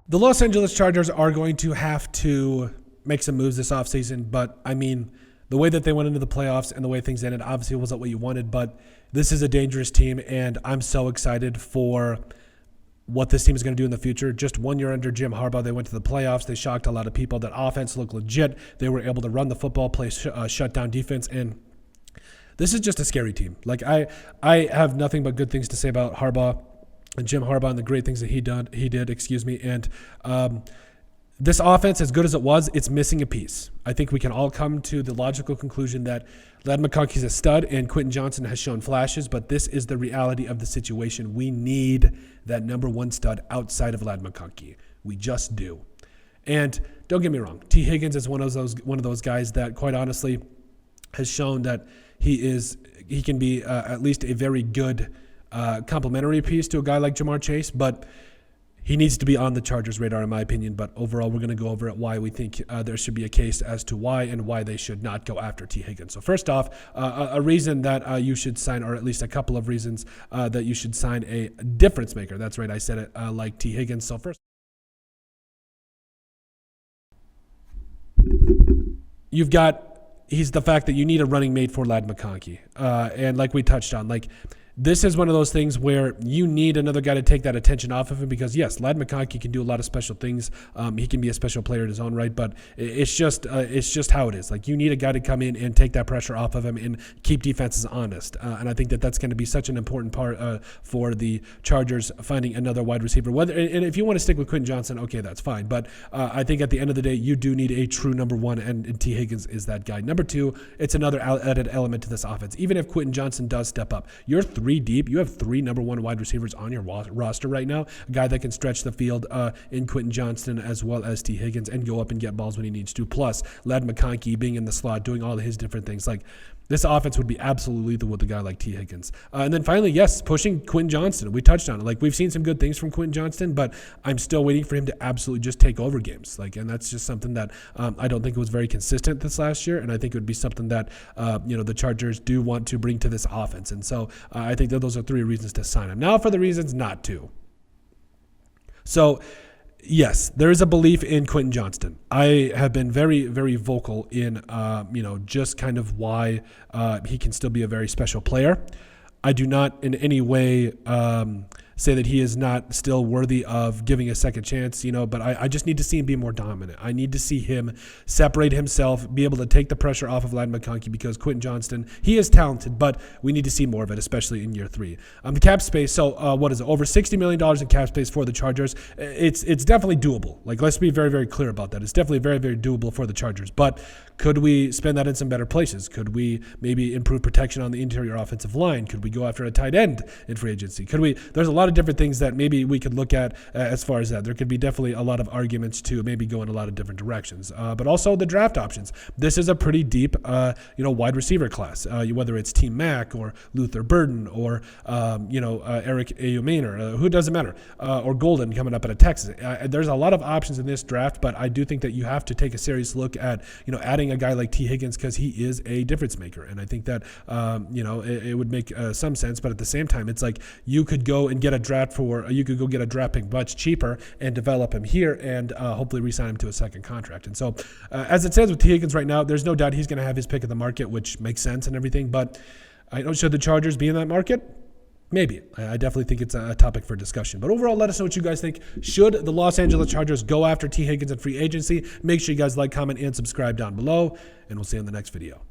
The Los Angeles Chargers are going to have to make some moves this offseason, but I mean, the way that they went into the playoffs and the way things ended obviously wasn't what you wanted, but this is a dangerous team, and I'm so excited for what this team is going to do in the future. Just 1 year under Jim Harbaugh, they went to the playoffs. They shocked a lot of people. That offense looked legit. They were able to run the football, play shutdown defense, and this is just a scary team. Like I have nothing but good things to say about Harbaugh and Jim Harbaugh and the great things that he did. And this offense, as good as it was, it's missing a piece. I think we can all come to the logical conclusion that Ladd McConkey's a stud and Quentin Johnson has shown flashes, but this is the reality of the situation. We need that number one stud outside of Ladd McConkey. We just do. And don't get me wrong, T. Higgins is one of those guys that, quite honestly, has shown that he can be at least a very good complementary piece to a guy like Jamar Chase, but he needs to be on the Chargers' radar, in my opinion. But overall, we're going to go over it why we think there should be a case as to why they should not go after T. Higgins. So first off, a reason that you should sign, or at least a couple of reasons that you should sign a difference maker. That's right, I said it, like T. Higgins. So first, he's the fact that you need a running mate for Ladd McConkey. And like we touched on, this is one of those things where you need another guy to take that attention off of him because, yes, Ladd McConkey can do a lot of special things. He can be a special player in his own right, but it's just how it is. Like, you need a guy to come in and take that pressure off of him and keep defenses honest. And I think that that's going to be such an important part for the Chargers finding another wide receiver. And if you want to stick with Quentin Johnson, okay, that's fine. But I think at the end of the day, you do need a true number one, and T. Higgins is that guy. Number two, it's another added element to this offense. Even if Quentin Johnson does step up, you're three deep. You have three number one wide receivers on your roster right now. A guy that can stretch the field in Quentin Johnson as well as T. Higgins and go up and get balls when he needs to. Plus, Ladd McConkey being in the slot, doing all of his different things. Like, this offense would be absolutely lethal with a guy like T. Higgins. And then finally, yes, pushing Quentin Johnston. We touched on it. Like, we've seen some good things from Quentin Johnston, but I'm still waiting for him to absolutely just take over games. And that's just something that I don't think was very consistent this last year, and I think it would be something that the Chargers do want to bring to this offense. And so I think that those are three reasons to sign him. Now for the reasons not to. So, yes, there is a belief in Quentin Johnston. I have been very, very vocal in, just kind of why he can still be a very special player. I do not in any way say that he is not still worthy of giving a second chance, but I just need to see him be more dominant. I need to see him separate himself, be able to take the pressure off of Ladd McConkey because Quentin Johnston, he is talented, but we need to see more of it, especially in year three. The cap space, so what is it, over $60 million in cap space for the Chargers. It's definitely doable. Let's be very, very clear about that. It's definitely very, very doable for the Chargers, but could we spend that in some better places? Could we maybe improve protection on the interior offensive line? Could we go after a tight end in free agency? There's a lot of different things that maybe we could look at as far as that. There could be definitely a lot of arguments to maybe go in a lot of different directions. But also the draft options. This is a pretty deep, wide receiver class, whether it's Team Mack or Luther Burden or, Eric Ayumainer, who doesn't matter, or Golden coming up out of Texas. There's a lot of options in this draft, but I do think that you have to take a serious look at, adding a guy like T. Higgins because he is a difference maker. And I think that, it would make some sense, but at the same time, it's like you could go and get a draft pick much cheaper and develop him here and hopefully re-sign him to a second contract. And so as it stands with T. Higgins right now, there's no doubt he's going to have his pick of the market, which makes sense and everything. But should the Chargers be in that market? Maybe. I definitely think it's a topic for discussion. But overall, let us know what you guys think. Should the Los Angeles Chargers go after T. Higgins in free agency? Make sure you guys like, comment, and subscribe down below. And we'll see you in the next video.